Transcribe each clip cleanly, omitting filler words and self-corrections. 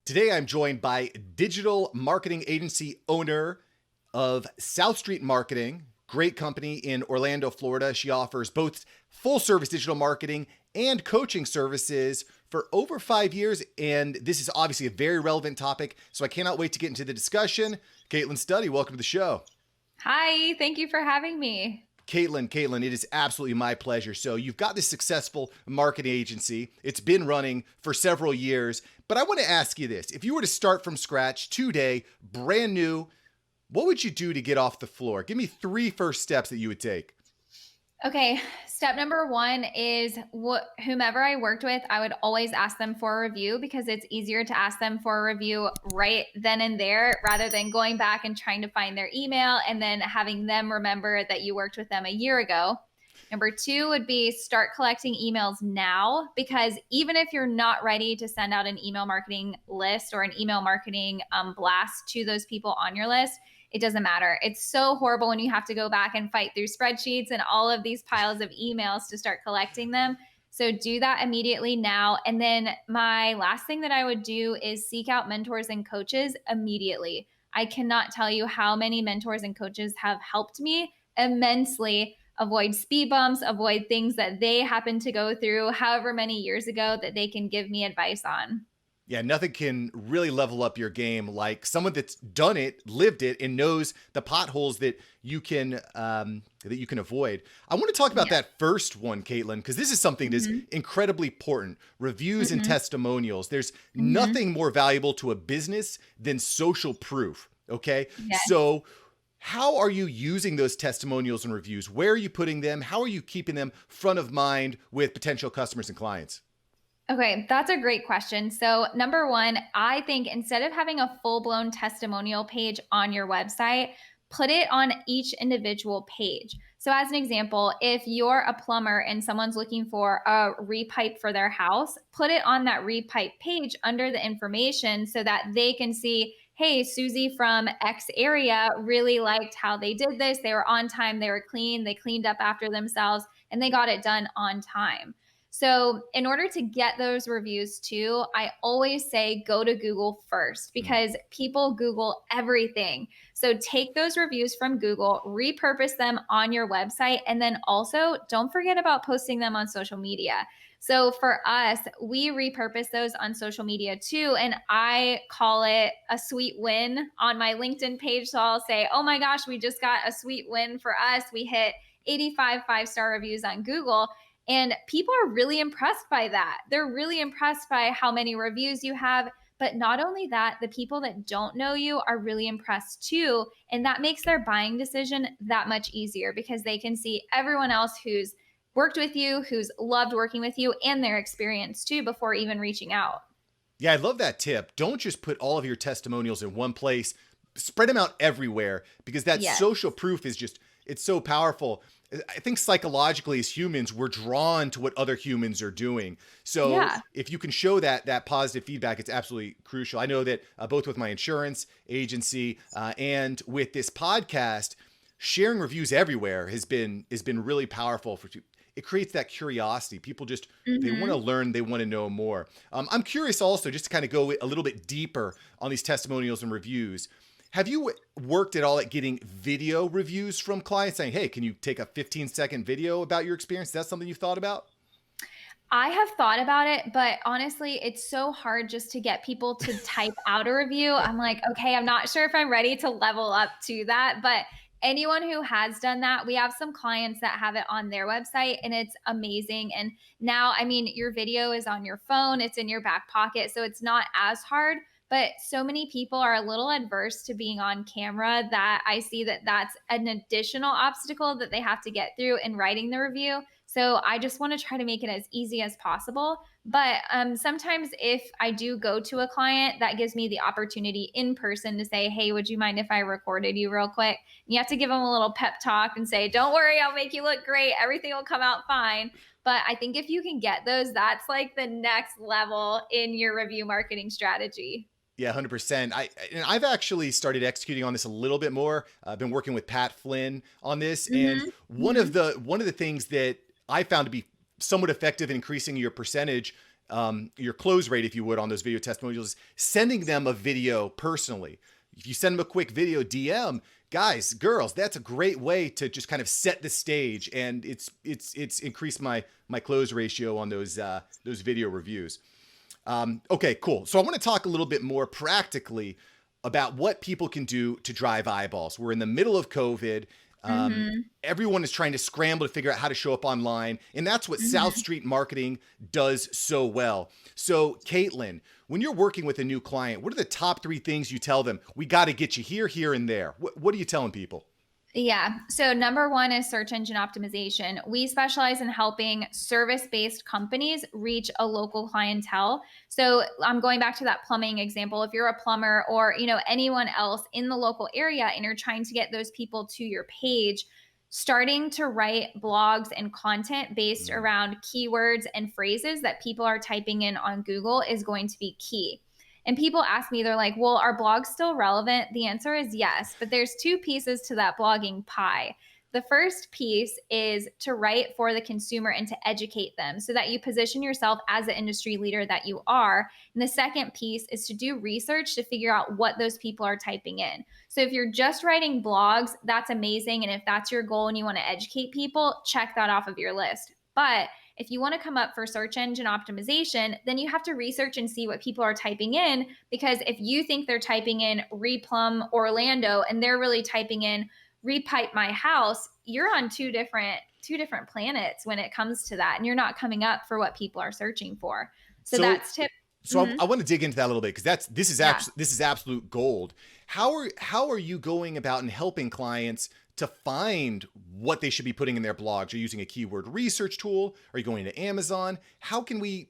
Today, I'm joined by digital marketing agency owner of South Street Marketing, great company in Orlando, Florida. She offers both full service digital marketing and coaching services for over 5 years. And this is obviously a very relevant topic. So I cannot wait to get into the discussion. Kaitlyn Study, welcome to the show. Hi, thank you for having me. Kaitlyn, it is absolutely my pleasure. So you've got this successful marketing agency. It's been running for several years, but I want to ask you this. If you were to start from scratch today, brand new, what would you do to get off the floor? Give me 3 first steps that you would take. Okay, step number 1 is whomever I worked with, I would always ask them for a review because it's easier to ask them for a review right then and there rather than going back and trying to find their email and then having them remember that you worked with them a year ago. Number 2 would be start collecting emails now, because even if you're not ready to send out an email marketing list or an email marketing blast to those people on your list, it doesn't matter. It's so horrible when you have to go back and fight through spreadsheets and all of these piles of emails to start collecting them. So do that immediately now. And then my last thing that I would do is seek out mentors and coaches immediately. I cannot tell you how many mentors and coaches have helped me immensely avoid speed bumps, avoid things that they happen to go through however many years ago that they can give me advice on. Yeah, nothing can really level up your game like someone that's done it, lived it, and knows the potholes that you can avoid. I want to talk about that first one, Kaitlyn, because this is something that is incredibly important. Reviews and testimonials. There's nothing more valuable to a business than social proof. Okay, Yes. so how are you using those testimonials and reviews? Where are you putting them? How are you keeping them front of mind with potential customers and clients? Okay, that's a great question. So, number 1, I think instead of having a full-blown testimonial page on your website, put it on each individual page. So, as an example, if you're a plumber and someone's looking for a repipe for their house, put it on that repipe page under the information so that they can see, hey, Susie from X area really liked how they did this. They were on time, they were clean, they cleaned up after themselves, and they got it done on time. So, in order to get those reviews too, I always say go to Google first because people Google everything. So, take those reviews from Google, repurpose them on your website, and then also don't forget about posting them on social media. So, for us, we repurpose those on social media too. And I call it a sweet win on my LinkedIn page. So, I'll say, oh my gosh, we just got a sweet win for us. We hit 85 5-star reviews on Google. And people are really impressed by that. They're really impressed by how many reviews you have. But not only that, the people that don't know you are really impressed too. And that makes their buying decision that much easier because they can see everyone else who's worked with you, who's loved working with you, and their experience too before even reaching out. Yeah, I love that tip. Don't just put all of your testimonials in one place. Spread them out everywhere because that Yes. social proof is just, it's so powerful. I think psychologically as humans, we're drawn to what other humans are doing. So Yeah. if you can show that positive feedback, it's absolutely crucial. I know that both with my insurance agency and with this podcast, sharing reviews everywhere has been really powerful for you. It creates that curiosity. People just, they want to learn, they want to know more. I'm curious also, just to kind of go a little bit deeper on these testimonials and reviews. Have you worked at all at getting video reviews from clients saying, hey, can you take a 15-second video about your experience? Is that something you've thought about? I have thought about it, but honestly, it's so hard just to get people to type out a review. I'm like, okay, I'm not sure if I'm ready to level up to that. But anyone who has done that, we have some clients that have it on their website and it's amazing. And now, I mean, your video is on your phone, it's in your back pocket, so it's not as hard. But so many people are a little adverse to being on camera that I see that that's an additional obstacle that they have to get through in writing the review. So I just want to try to make it as easy as possible. But sometimes if I do go to a client, that gives me the opportunity in person to say, hey, would you mind if I recorded you real quick? And you have to give them a little pep talk and say, don't worry, I'll make you look great. Everything will come out fine. But I think if you can get those, that's like the next level in your review marketing strategy. Yeah, 100%. I've actually started executing on this a little bit more. I've been working with Pat Flynn on this, and one of the things that I found to be somewhat effective in increasing your percentage your close rate, if you would, on those video testimonials, is sending them a video personally. If you send them a quick video DM, guys, girls, that's a great way to just kind of set the stage, and it's increased my close ratio on those video reviews. Okay, cool. So I want to talk a little bit more practically about what people can do to drive eyeballs. We're in the middle of COVID. Everyone is trying to scramble to figure out how to show up online. And that's what South Street Marketing does so well. So Kaitlyn, when you're working with a new client, what are the top 3 things you tell them? We got to get you here, here, and there. What are you telling people? Yeah. So number one is search engine optimization. We specialize in helping service-based companies reach a local clientele. So I'm going back to that plumbing example. If you're a plumber or, anyone else in the local area and you're trying to get those people to your page, starting to write blogs and content based around keywords and phrases that people are typing in on Google is going to be key. And people ask me, they're like, well, are blogs still relevant? The answer is yes, but there's 2 pieces to that blogging pie. The first piece is to write for the consumer and to educate them so that you position yourself as the industry leader that you are. And the second piece is to do research to figure out what those people are typing in. So if you're just writing blogs, that's amazing. And if that's your goal and you want to educate people, check that off of your list. But if you want to come up for search engine optimization, then you have to research and see what people are typing in, because if you think they're typing in replumb Orlando and they're really typing in repipe my house, you're on two different planets when it comes to that, and you're not coming up for what people are searching for. So that's tip. So I want to dig into that a little bit, because this is absolute gold. How are you going about and helping clients to find what they should be putting in their blogs? Are you using a keyword research tool? Are you going to Amazon? How can we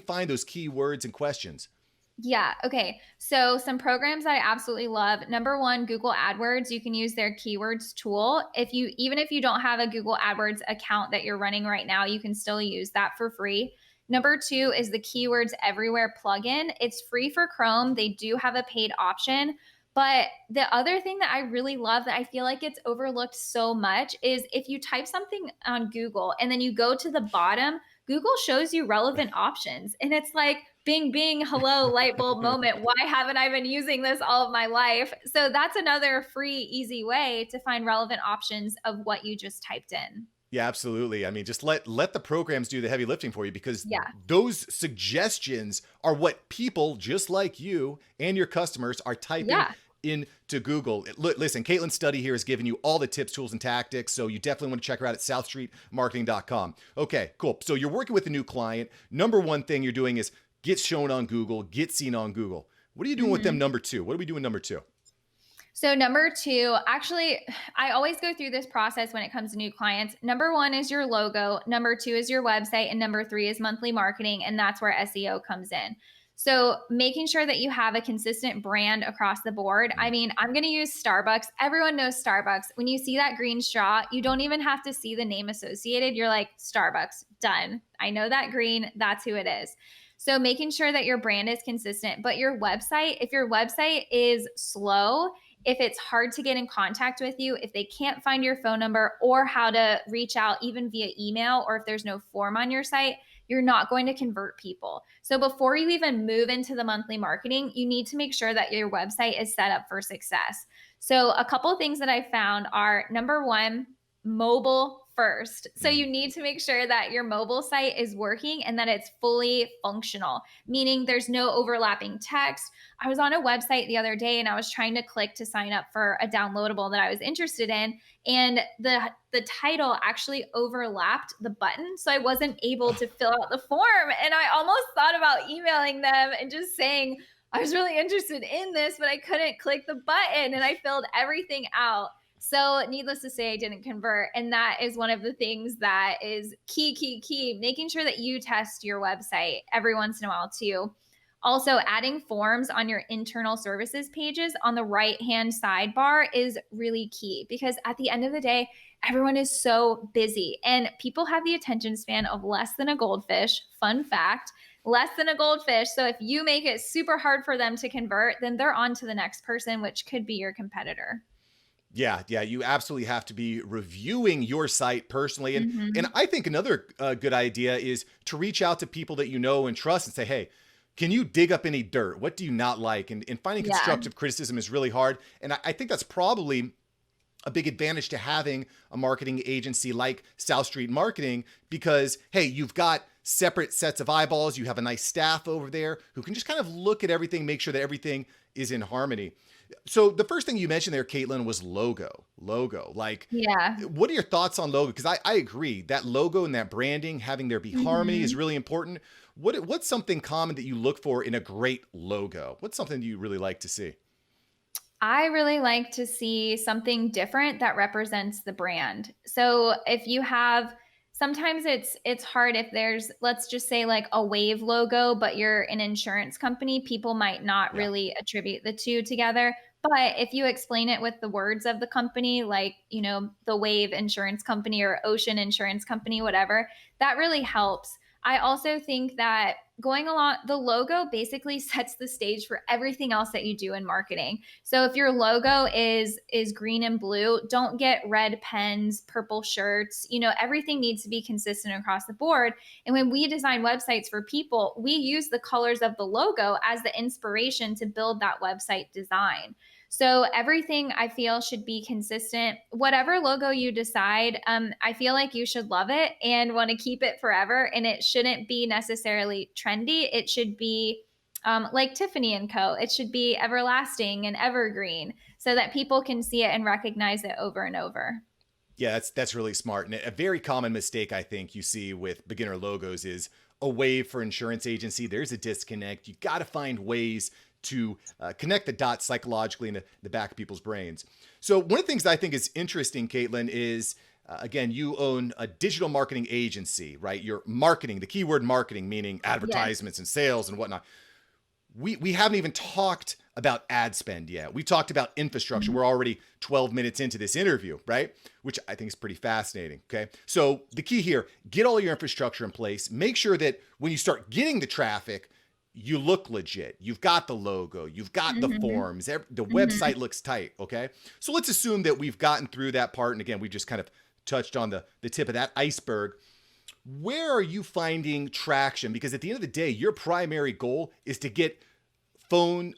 find those keywords and questions? Yeah. Okay. So some programs that I absolutely love. Number one, Google AdWords. You can use their keywords tool. Even if you don't have a Google AdWords account that you're running right now, you can still use that for free. Number 2 is the Keywords Everywhere plugin. It's free for Chrome. They do have a paid option. But the other thing that I really love that I feel like it's overlooked so much is if you type something on Google and then you go to the bottom, Google shows you relevant options. And it's like, bing, bing, hello, light bulb moment. Why haven't I been using this all of my life? So that's another free, easy way to find relevant options of what you just typed in. Yeah, absolutely. I mean, just let the programs do the heavy lifting for you, because Yeah. those suggestions are what people just like you and your customers are typing into Google. Listen, Kaitlyn Study here has given you all the tips, tools, and tactics, so you definitely want to check her out at southstreetmarketing.com. Okay, cool. So you're working with a new client. Number one thing you're doing is get shown on Google, get seen on Google. What are you doing with them number 2? What are we doing number 2? So number 2, actually, I always go through this process when it comes to new clients. Number 1 is your logo. Number 2 is your website. And number 3 is monthly marketing. And that's where SEO comes in. So making sure that you have a consistent brand across the board. I mean, I'm going to use Starbucks. Everyone knows Starbucks. When you see that green straw, you don't even have to see the name associated. You're like, Starbucks, done. I know that green. That's who it is. So making sure that your brand is consistent. But your website, if your website is slow, if it's hard to get in contact with you, if they can't find your phone number or how to reach out even via email, or if there's no form on your site, you're not going to convert people. So before you even move into the monthly marketing, you need to make sure that your website is set up for success. So a couple of things that I found are, number 1, mobile first. So you need to make sure that your mobile site is working and that it's fully functional, meaning there's no overlapping text. I was on a website the other day and I was trying to click to sign up for a downloadable that I was interested in, and the title actually overlapped the button, so I wasn't able to fill out the form. And I almost thought about emailing them and just saying, I was really interested in this, but I couldn't click the button, and I filled everything out. So needless to say, I didn't convert. And that is one of the things that is key, making sure that you test your website every once in a while too. Also, adding forms on your internal services pages on the right-hand sidebar is really key, because at the end of the day, everyone is so busy and people have the attention span of less than a goldfish. Fun fact, less than a goldfish. So if you make it super hard for them to convert, then they're on to the next person, which could be your competitor. Yeah, yeah, you absolutely have to be reviewing your site personally, and I think another good idea is to reach out to people that you know and trust and say, hey, can you dig up any dirt? What do you not like? And finding Yeah. constructive criticism is really hard, and I think that's probably a big advantage to having a marketing agency like South Street Marketing because, hey, you've got separate sets of eyeballs. You have a nice staff over there who can just kind of look at everything, make sure that everything is in harmony. So the first thing you mentioned there, Kaitlyn, was logo. Logo. Like, Yeah. what are your thoughts on logo? Because I agree that logo and that branding, having there be harmony is Mhm. really important. What's something common that you look for in a great logo? What's something you really like to see? I really like to see something different that represents the brand. So if you have sometimes it's hard if there's, let's just say, like a wave logo but you're an insurance company, people might not Yeah. really attribute the two together. But if you explain it with the words of the company, like, the Wave Insurance Company or Ocean Insurance Company, whatever, that really helps. I also think that going along, the logo basically sets the stage for everything else that you do in marketing. So if your logo is green and blue, don't get red pens, purple shirts. Everything needs to be consistent across the board. And when we design websites for people, we use the colors of the logo as the inspiration to build that website design. So everything I feel should be consistent. Whatever logo you decide, I feel like you should love it and want to keep it forever. And it shouldn't be necessarily trendy. It should be like Tiffany and Co. It should be everlasting and evergreen so that people can see it and recognize it over and over. Yeah, that's really smart. And a very common mistake I think you see with beginner logos is a wave for insurance agency. There's a disconnect. You got to find ways to connect the dots psychologically in the back of people's brains. So one of the things that I think is interesting, Kaitlyn, is again, you own a digital marketing agency, right? You're marketing, the keyword marketing, meaning Yes. advertisements and sales and whatnot. We haven't even talked about ad spend yet. We talked about infrastructure. Mhm. We're already 12 minutes into this interview, right? Which I think is pretty fascinating. Okay. So the key here, get all your infrastructure in place. Make sure that when you start getting the traffic, you look legit. You've got the logo, you've got the Mhm. forms, the Mhm. website looks tight. Okay. So let's assume that we've gotten through that part. And again, we just kind of touched on the tip of that iceberg. Where are you finding traction? Because at the end of the day, your primary goal is to get phone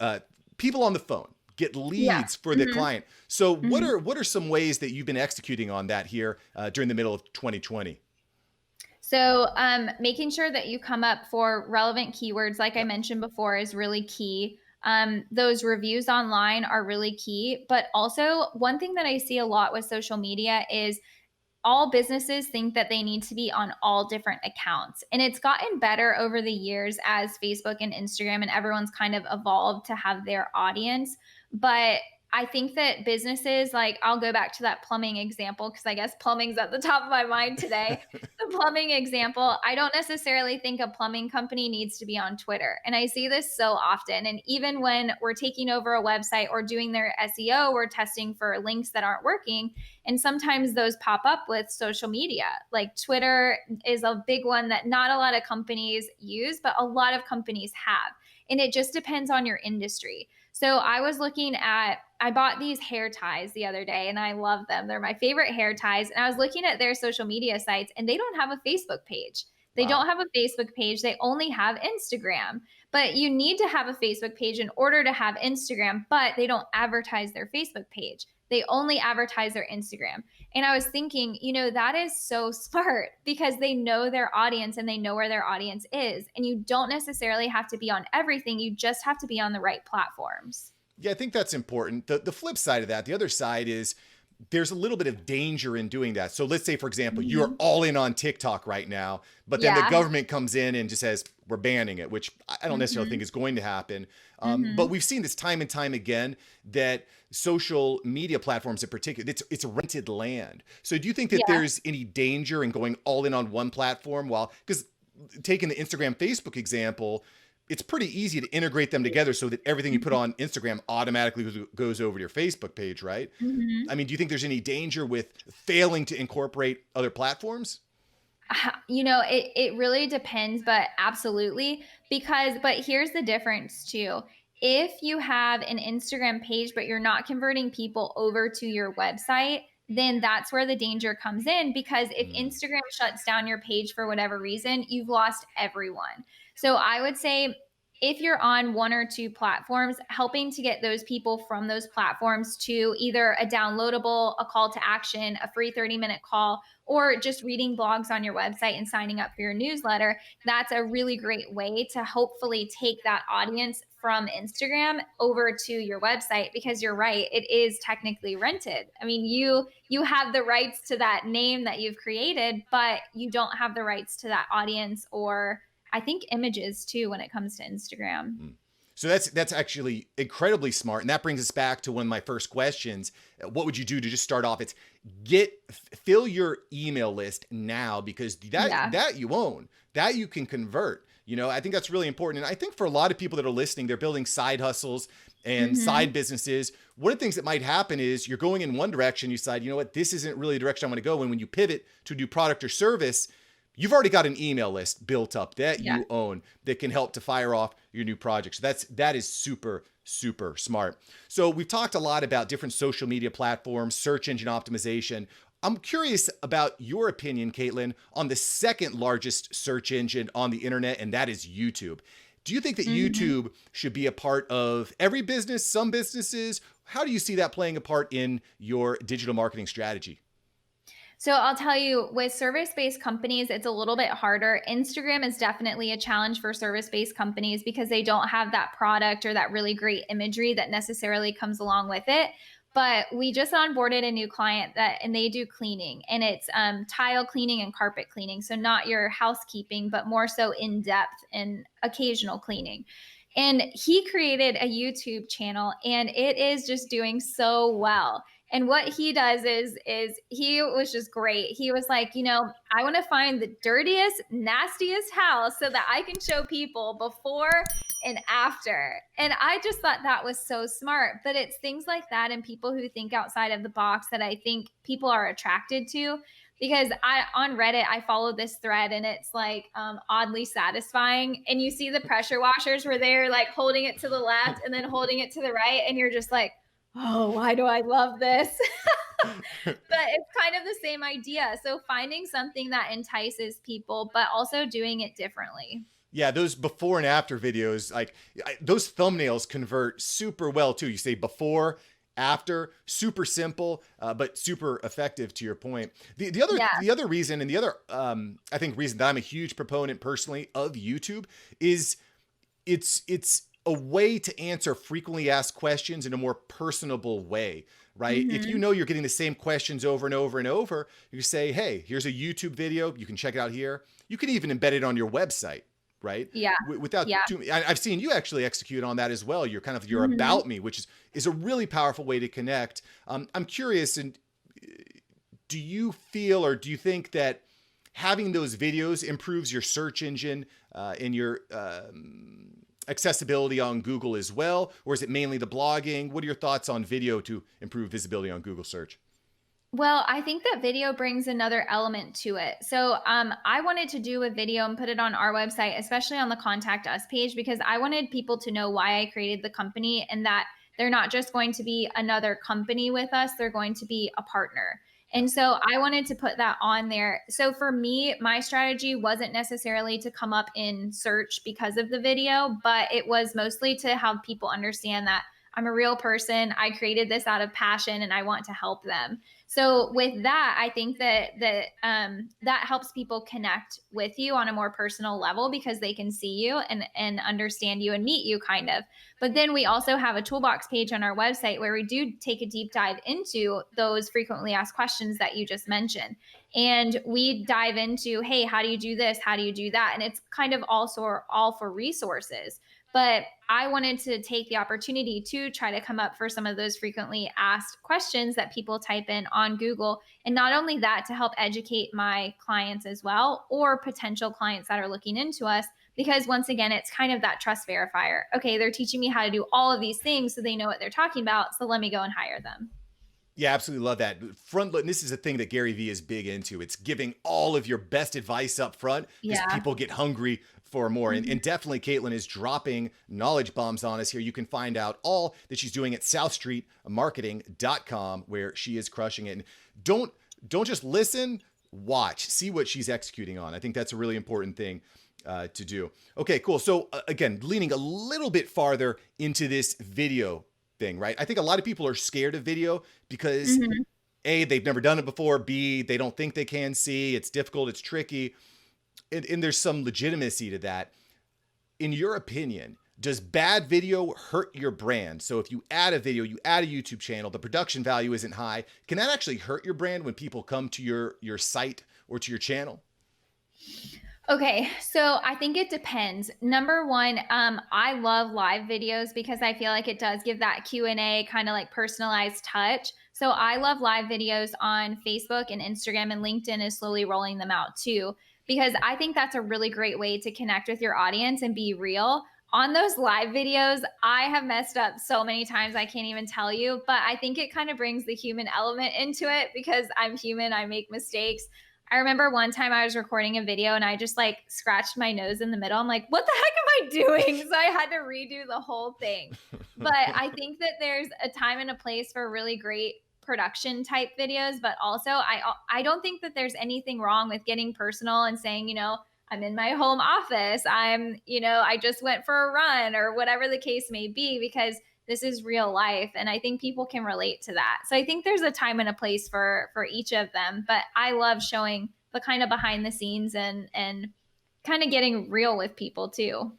people on the phone, get Yeah. leads for the Mhm. client. So Mhm. what are some ways that you've been executing on that here during the middle of 2020? So, making sure that you come up for relevant keywords, like I Yeah. mentioned before, is really key. Those reviews online are really key. But also, one thing that I see a lot with social media is all businesses think that they need to be on all different accounts. And it's gotten better over the years as Facebook and Instagram and everyone's kind of evolved to have their audience. But I think that businesses, like, I'll go back to that plumbing example because I guess plumbing's at the top of my mind today. The plumbing example, I don't necessarily think a plumbing company needs to be on Twitter. And I see this so often. And even when we're taking over a website or doing their SEO, we're testing for links that aren't working. And sometimes those pop up with social media. Like Twitter is a big one that not a lot of companies use, but a lot of companies have. And it just depends on your industry. So I bought these hair ties the other day and I love them. They're my favorite hair ties. And I was looking at their social media sites and they don't have a Facebook page. They Wow. don't have a Facebook page. They only have Instagram. But you need to have a Facebook page in order to have Instagram, but they don't advertise their Facebook page. They only advertise their Instagram. And I was thinking, that is so smart because they know their audience and they know where their audience is. And you don't necessarily have to be on everything, you just have to be on the right platforms. Yeah, I think that's important. The flip side of that, the other side is there's a little bit of danger in doing that. So let's say, for example, you're Mhm. all in on TikTok right now, but then the Yeah. government comes in and just says, we're banning it, which I don't necessarily think Mhm. is going to happen. But Mhm. we've seen this time and time again that social media platforms in particular, it's rented land. So do you think that Yeah. there's any danger in going all in on one platform while, because taking the Instagram, Facebook example, it's pretty easy to integrate them together so that everything you put Mhm. on Instagram automatically goes over to your Facebook page, right? I Mhm. mean, do you think there's any danger with failing to incorporate other platforms? It really depends, but absolutely. But here's the difference too. If you have an Instagram page, but you're not converting people over to your website, then that's where the danger comes in, because if Mm, Instagram shuts down your page for whatever reason, you've lost everyone. So I would say if you're on one or two platforms, helping to get those people from those platforms to either a downloadable, a call to action, a free 30-minute call, or just reading blogs on your website and signing up for your newsletter, that's a really great way to hopefully take that audience from Instagram over to your website, because you're right, it is technically rented. I mean, you have the rights to that name that you've created, but you don't have the rights to that audience, or I think images too when it comes to Instagram. mm. So that's actually incredibly smart, and that brings us back to one of my first questions. What would you do to just start off? It's fill your email list now, because Yeah. that you own, that you can convert. I think that's really important, and I think for a lot of people that are listening, they're building side hustles and Hmm. side businesses. One of the things that might happen is you're going in one direction, you decide, you know what, this isn't really the direction I want to go, and when you pivot to a new product or service, you've already got an email list built up that Yeah. you own that can help to fire off your new projects. That is super super smart. So we've talked a lot about different social media platforms, search engine optimization. I'm curious about your opinion, Kaitlyn, on the second largest search engine on the internet, and that is YouTube. Do you think that Hmm. YouTube should be a part of every business, some businesses? How do you see that playing a part in your digital marketing strategy? So I'll tell you, with service-based companies, it's a little bit harder. Instagram is definitely a challenge for service-based companies because they don't have that product or that really great imagery that necessarily comes along with it. But we just onboarded a new client and they do cleaning, and it's tile cleaning and carpet cleaning. So not your housekeeping, but more so in depth and occasional cleaning. And he created a YouTube channel, and it is just doing so well. And what he does is he was just great. He was like, I want to find the dirtiest, nastiest house so that I can show people before and after. And I just thought that was so smart. But it's things like that and people who think outside of the box that I think people are attracted to. Because I on Reddit I follow this thread, and it's like oddly satisfying. And you see the pressure washers where they're like holding it to the left and then holding it to the right, and you're just like, oh, why do I love this? But it's kind of the same idea. So finding something that entices people, but also doing it differently. Yeah, those before and after videos, those thumbnails convert super well too. You say before, after, super simple, but super effective. To your point, Yeah. the other reason, and the other I think reason that I'm a huge proponent personally of YouTube is it's a way to answer frequently asked questions in a more personable way, right? If you Hmm. know you're getting the same questions over and over and over, you say, hey, here's a YouTube video, you can check it out here. You can even embed it on your website, right? Yeah. Without Yeah. too, I've seen you actually execute on that as well. You're kind of your Hmm. about me, which is a really powerful way to connect. I'm curious, and do you feel or do you think that having those videos improves your search engine and your accessibility on Google as well, or is it mainly the blogging? What are your thoughts on video to improve visibility on Google search? Well, I think that video brings another element to it. So, I wanted to do a video and put it on our website, especially on the contact us page, because I wanted people to know why I created the company and that they're not just going to be another company with us, they're going to be a partner. Yeah. And so I wanted to put that on there. So for me, my strategy wasn't necessarily to come up in search because of the video, but it was mostly to help people understand that I'm a real person. I created this out of passion and I want to help them. So with that, I think that helps people connect with you on a more personal level because they can see you and understand you and meet you kind of. But then we also have a toolbox page on our website where we do take a deep dive into those frequently asked questions that you just mentioned. And we dive into, hey, how do you do this? How do you do that? And it's kind of also all for resources. But I wanted to take the opportunity to try to come up for some of those frequently asked questions that people type in on Google. And not only that, to help educate my clients as well, or potential clients that are looking into us. Because once again, it's kind of that trust verifier. Okay, they're teaching me how to do all of these things so they know what they're talking about. So let me go and hire them. Yeah, absolutely love that. And this is a thing that Gary Vee is big into. It's giving all of your best advice up front because Yeah. people get hungry for more. And definitely Kaitlyn is dropping knowledge bombs on us here. You can find out all that she's doing at southstreetmarketing.com, where she is crushing it. And don't just listen, watch, see what she's executing on. I think that's a really important thing to do. Okay, cool. So again, leaning a little bit farther into this video thing, right? I think a lot of people are scared of video because A, they've never done it before. B, they don't think they can see. It's difficult. It's tricky. And there's some legitimacy to that. In your opinion, does bad video hurt your brand? So if you add a video, you add a YouTube channel, the production value isn't high. Can that actually hurt your brand when people come to your site or to your channel? Okay, so I think it depends. Number one, I love live videos because I feel like it does give that Q&A kind of like personalized touch. So I love live videos on Facebook and Instagram, and LinkedIn is slowly rolling them out too, because I think that's a really great way to connect with your audience and be real. On those live videos, I have messed up so many times I can't even tell you, but I think it kind of brings the human element into it because I'm human, I make mistakes. I remember one time I was recording a video and I just like scratched my nose in the middle. I'm like, what the heck am I doing? So I had to redo the whole thing. But I think that there's a time and a place for really great production type videos, but also I don't think that there's anything wrong with getting personal and saying, I'm in my home office. I just went for a run or whatever the case may be, because this is real life. And I think people can relate to that. So I think there's a time and a place for each of them, but I love showing the kind of behind the scenes and kind of getting real with people too.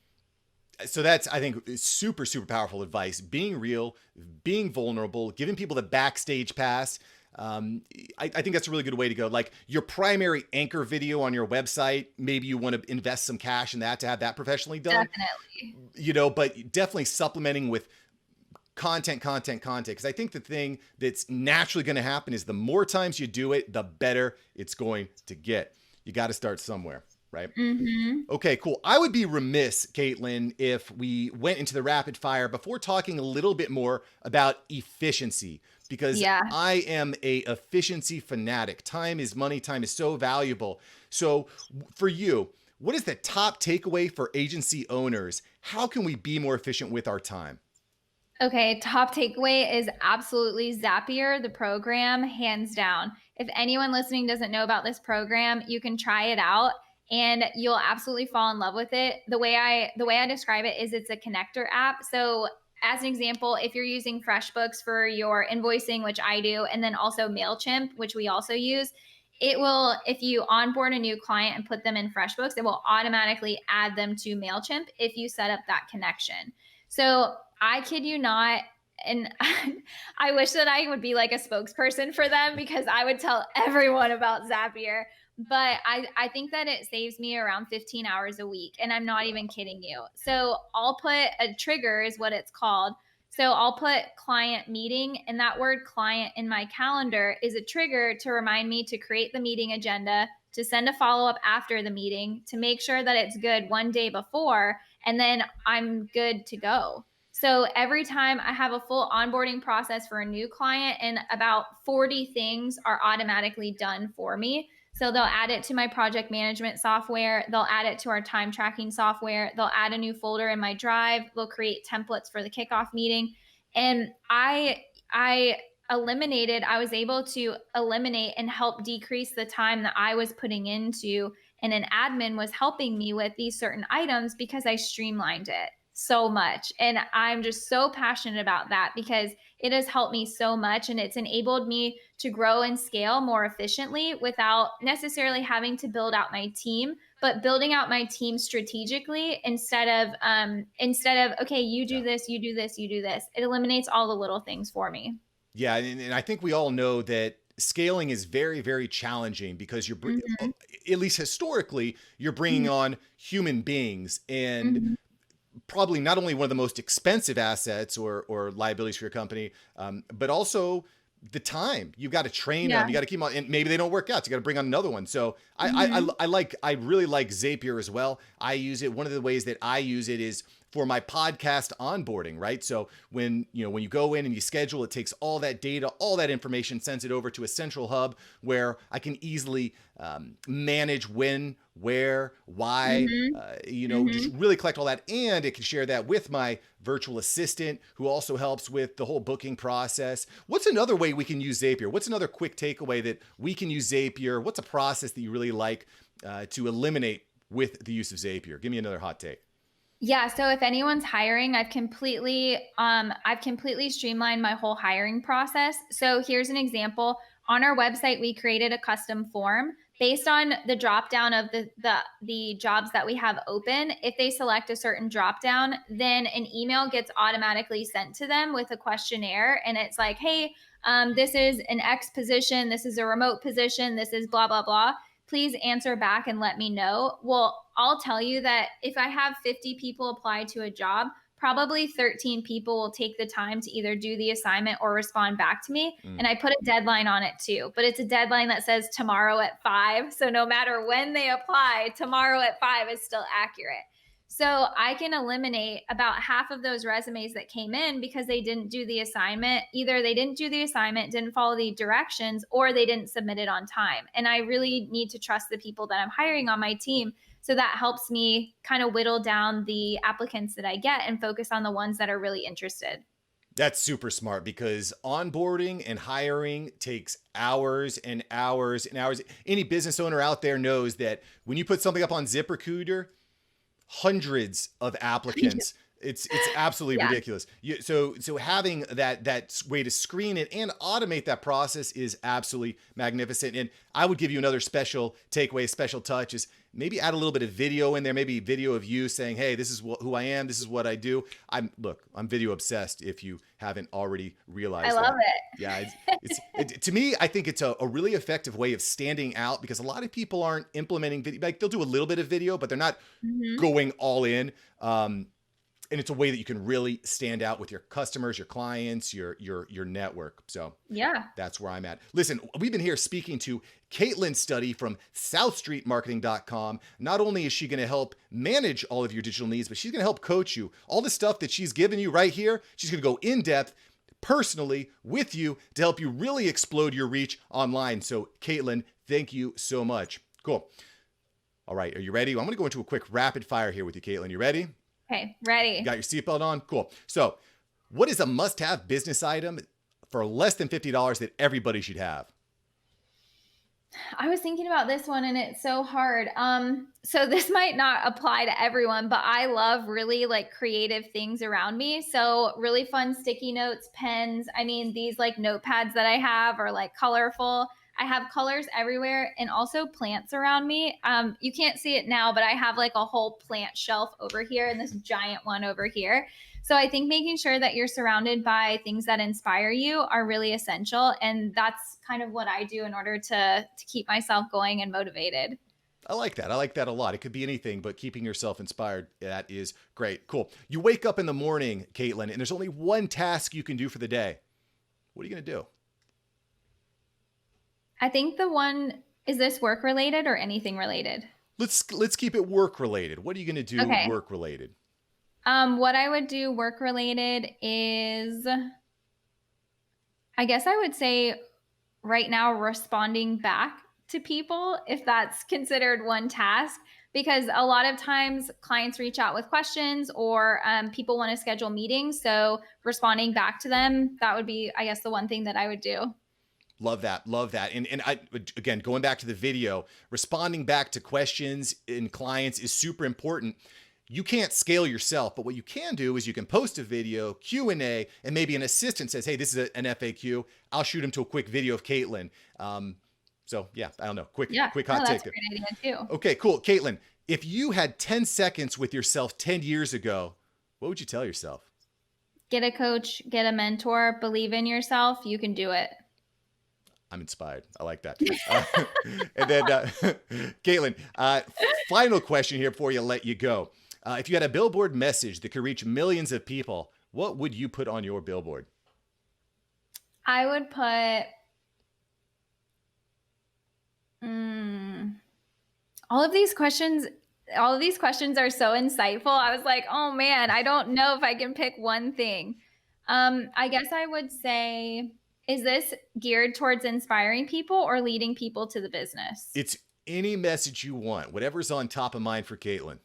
So that's, I think, super, super powerful advice. Being real, being vulnerable, giving people the backstage pass. I think that's a really good way to go. Like your primary anchor video on your website, maybe you want to invest some cash in that to have that professionally done. Definitely. But definitely supplementing with content. Because I think the thing that's naturally going to happen is the more times you do it, the better it's going to get. You got to start somewhere. Right? Okay, cool. I would be remiss, Kaitlyn, if we went into the rapid fire before talking a little bit more about efficiency, because I am a efficiency fanatic. Time is money. Time is so valuable. So for you, what is the top takeaway for agency owners? How can we be more efficient with our time? Okay, top takeaway is absolutely Zapier, the program, hands down. If anyone listening doesn't know about this program, you can try it out and you'll absolutely fall in love with it. The way I describe it is it's a connector app. So as an example, if you're using FreshBooks for your invoicing, which I do, and then also MailChimp, which we also use, it will, if you onboard a new client and put them in FreshBooks, it will automatically add them to MailChimp if you set up that connection. So I kid you not, and I wish that I would be like a spokesperson for them because I would tell everyone about Zapier. But I think that it saves me around 15 hours a week. And I'm not even kidding you. So I'll put a trigger is what it's called. So I'll put client meeting, and that word client in my calendar is a trigger to remind me to create the meeting agenda, to send a follow-up after the meeting, to make sure that it's good one day before, and then I'm good to go. So every time I have a full onboarding process for a new client, and about 40 things are automatically done for me. So they'll add it to my project management software. They'll add it to our time tracking software. They'll add a new folder in my drive. They'll create templates for the kickoff meeting. And I was able to eliminate and help decrease the time that I was putting into, and an admin was helping me with these certain items because I streamlined it so much. And I'm just so passionate about that because it has helped me so much, and it's enabled me to grow and scale more efficiently without necessarily having to build out my team, but building out my team strategically instead of, okay, you do this, you do this, you do this. It eliminates all the little things for me. Yeah. And I think we all know that scaling is very, very challenging because you're, at least historically, you're bringing on human beings, and probably not only one of the most expensive assets or liabilities for your company, but also the time. You've got to train them. You got to keep them on, and maybe they don't work out. So you got to bring on another one. So I really like Zapier as well. I use it. One of the ways that I use it is for my podcast onboarding, right? So when you go in and you schedule, it takes all that data, all that information, sends it over to a central hub where I can easily manage when, where, why, just really collect all that. And it can share that with my virtual assistant, who also helps with the whole booking process. What's another way we can use Zapier? What's another quick takeaway that we can use Zapier? What's a process that you really like to eliminate with the use of Zapier? Give me another hot take. Yeah. So if anyone's hiring, I've completely streamlined my whole hiring process. So here's an example. On our website, we created a custom form based on the drop down of the jobs that we have open. If they select a certain drop down, then an email gets automatically sent to them with a questionnaire, and it's like, hey, this is an X position, this is a remote position, this is blah blah blah. Please answer back and let me know. Well, I'll tell you that if I have 50 people apply to a job, probably 13 people will take the time to either do the assignment or respond back to me. And I put a deadline on it too, but it's a deadline that says tomorrow at 5. So no matter when they apply, tomorrow at 5 is still accurate. So I can eliminate about half of those resumes that came in because they didn't do the assignment. Either they didn't do the assignment, didn't follow the directions, or they didn't submit it on time. And I really need to trust the people that I'm hiring on my team. So that helps me kind of whittle down the applicants that I get and focus on the ones that are really interested. That's super smart, because onboarding and hiring takes hours and hours and hours. Any business owner out there knows that when you put something up on ZipRecruiter, hundreds of applicants. It's absolutely ridiculous. So having that way to screen it and automate that process is absolutely magnificent. And I would give you another special takeaway, special touch is maybe add a little bit of video in there, maybe video of you saying, hey, this is who I am. This is what I do. I'm video obsessed, if you haven't already realized that. I love it. Yeah. To me, I think it's a really effective way of standing out, because a lot of people aren't implementing video. Like, they'll do a little bit of video, but they're not going all in. And it's a way that you can really stand out with your customers, your clients, your network. So yeah, that's where I'm at. Listen, we've been here speaking to Kaitlyn Study from SouthStreetMarketing.com. Not only is she going to help manage all of your digital needs, but she's going to help coach you. All the stuff that she's given you right here, she's going to go in depth personally with you to help you really explode your reach online. So Kaitlyn, thank you so much. Cool. All right. Are you ready? I'm going to go into a quick rapid fire here with you, Kaitlyn. You ready? Okay, ready. Got your seatbelt on? Cool. So what is a must-have business item for less than $50 that everybody should have? I was thinking about this one and it's so hard. So this might not apply to everyone, but I love really like creative things around me. So really fun sticky notes, pens. I mean, these like notepads that I have are like colorful. I have colors everywhere, and also plants around me. You can't see it now, but I have like a whole plant shelf over here and this giant one over here. So I think making sure that you're surrounded by things that inspire you are really essential. And that's kind of what I do in order to keep myself going and motivated. I like that. I like that a lot. It could be anything, but keeping yourself inspired, that is great. Cool. You wake up in the morning, Kaitlyn, and there's only one task you can do for the day. What are you going to do? I think is this work related or anything related? Let's keep it work related. What are you going to do work related? What I would do work related is, I guess I would say right now, responding back to people, if that's considered one task, because a lot of times clients reach out with questions or people want to schedule meetings. So responding back to them, that would be, I guess, the one thing that I would do. Love that. Love that. And I, again, going back to the video, responding back to questions in clients is super important. You can't scale yourself, but what you can do is you can post a video, Q&A, and maybe an assistant says, hey, this is an FAQ. I'll shoot him to a quick video of Kaitlyn. So yeah, I don't know. Quick hot take. That's a great idea too. Okay, cool. Kaitlyn, if you had 10 seconds with yourself 10 years ago, what would you tell yourself? Get a coach, get a mentor, believe in yourself. You can do it. I'm inspired. I like that. And then, Kaitlyn, final question here before you let you go. If you had a billboard message that could reach millions of people, what would you put on your billboard? I would put all of these questions All of these questions are so insightful. I was like, oh man, I don't know if I can pick one thing. I guess I would say, is this geared towards inspiring people or leading people to the business? It's any message you want, whatever's on top of mind for Kaitlyn.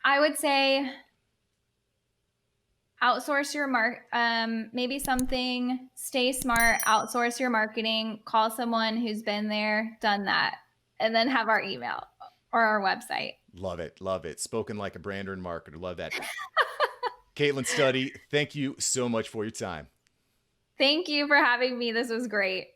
I would say outsource your maybe something, stay smart, outsource your marketing, call someone who's been there, done that, and then have our email or our website. Love it. Love it. Spoken like a brander and marketer. Love that. Kaitlyn Study, thank you so much for your time. Thank you for having me. This was great.